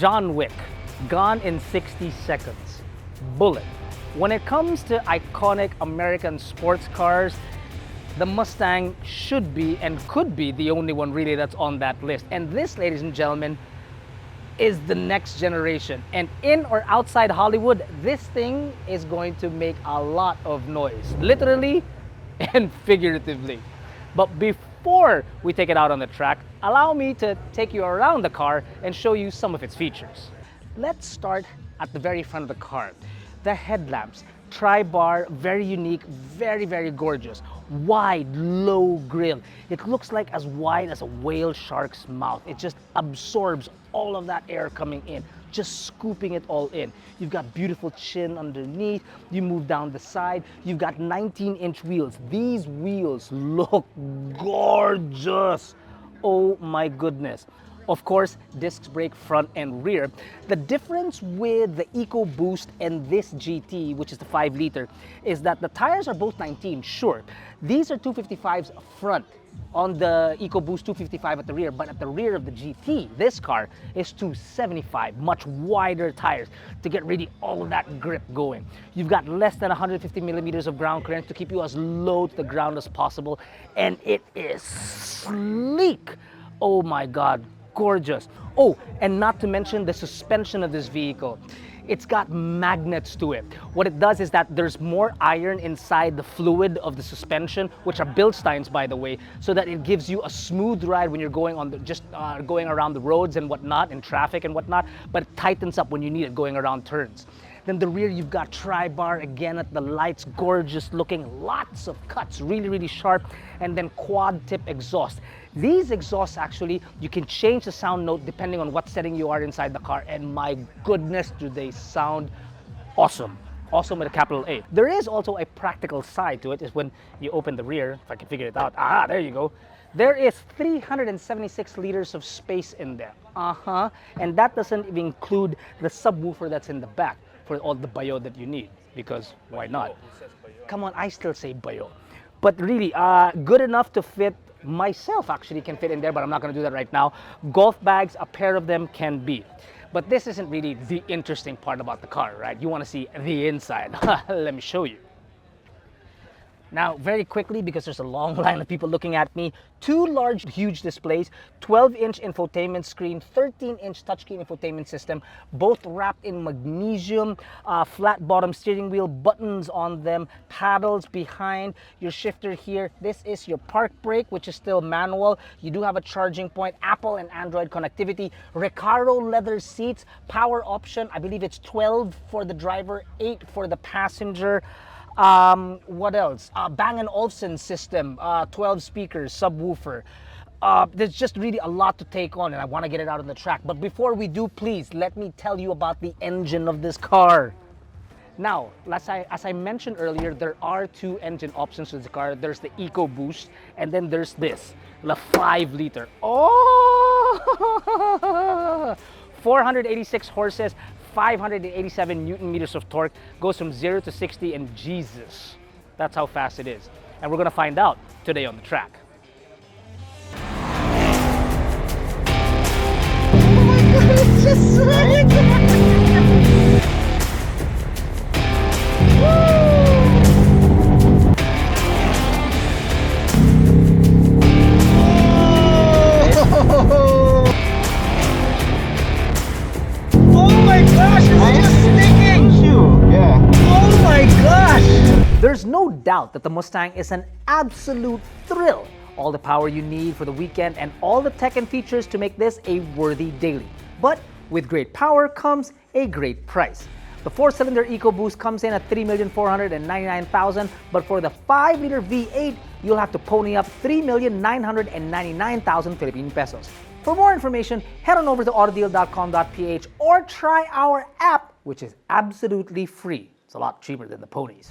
John Wick, gone in 60 seconds. Bullet. When it comes to iconic American sports cars, the Mustang should be and could be the only one really that's on that list. And this, ladies and gentlemen, is the next generation. And in or outside Hollywood, this thing is going to make a lot of noise, literally and figuratively. But before we take it out on the track, allow me to take you around the car and show you some of its features. Let's start at the very front of the car. The headlamps, tri-bar, very unique, very, very gorgeous. Wide, low grille. It looks like as wide as a whale shark's mouth. It just absorbs all of that air coming in, just scooping it all in. You've got beautiful chin underneath. You move down the side. You've got 19-inch wheels. These wheels look gorgeous. Oh my goodness. Of course, disc brake front and rear. The difference with the EcoBoost and this GT, which is the 5-liter, is that the tires are both 19, sure. These are 255s front. On the EcoBoost, 255 at the rear, but at the rear of the GT, this car is 275, much wider tires to get really all of that grip going. You've got less than 150 millimeters of ground clearance to keep you as low to the ground as possible, and it is sleek. Oh my God. Gorgeous. Oh, and not to mention the suspension of this vehicle. It's got magnets to it. What it does is that there's more iron inside the fluid of the suspension, which are Bilsteins, by the way, so that it gives you a smooth ride when you're going on going around the roads and whatnot, in traffic and whatnot, but it tightens up when you need it going around turns. Then the rear, you've got tri-bar again at the lights, gorgeous looking, lots of cuts, really, really sharp, and then quad tip exhaust. These exhausts actually, you can change the sound note depending on what setting you are inside the car, and my goodness, do they sound awesome. Awesome with a capital A. There is also a practical side to it, is when you open the rear, if I can figure it out, there you go. There is 376 liters of space in there. And that doesn't even include the subwoofer that's in the back for all the bayo that you need, because why not? Come on, I still say bayo. But really, good enough to fit myself, actually can fit in there, but I'm not going to do that right now. Golf bags, a pair of them can be. But this isn't really the interesting part about the car, right? You want to see the inside. Let me show you. Now, very quickly, because there's a long line of people looking at me, 2 large, huge displays, 12-inch infotainment screen, 13-inch touchscreen infotainment system, both wrapped in magnesium, flat bottom steering wheel, buttons on them, paddles behind, your shifter here. This is your park brake, which is still manual. You do have a charging point, Apple and Android connectivity, Recaro leather seats, power option. I believe it's 12 for the driver, 8 for the passenger. What else? Bang & Olufsen system, 12 speakers, subwoofer. There's just really a lot to take on, and I want to get it out on the track. But before we do, please let me tell you about the engine of this car. Now, as I mentioned earlier, there are 2 engine options with the car. There's the EcoBoost, and then there's this, the 5-liter. Oh! 486 horses, 587 Newton meters of torque, goes from 0 to 60, and Jesus, that's how fast it is. And we're gonna find out today on the track. Oh my God, it's just slick! There's no doubt that the Mustang is an absolute thrill. All the power you need for the weekend and all the tech and features to make this a worthy daily. But with great power comes a great price. The 4-cylinder EcoBoost comes in at $3,499,000, but for the 5-liter V8, you'll have to pony up $3,999,000 Philippine pesos. For more information, head on over to AutoDeal.com.ph or try our app, which is absolutely free. It's a lot cheaper than the ponies.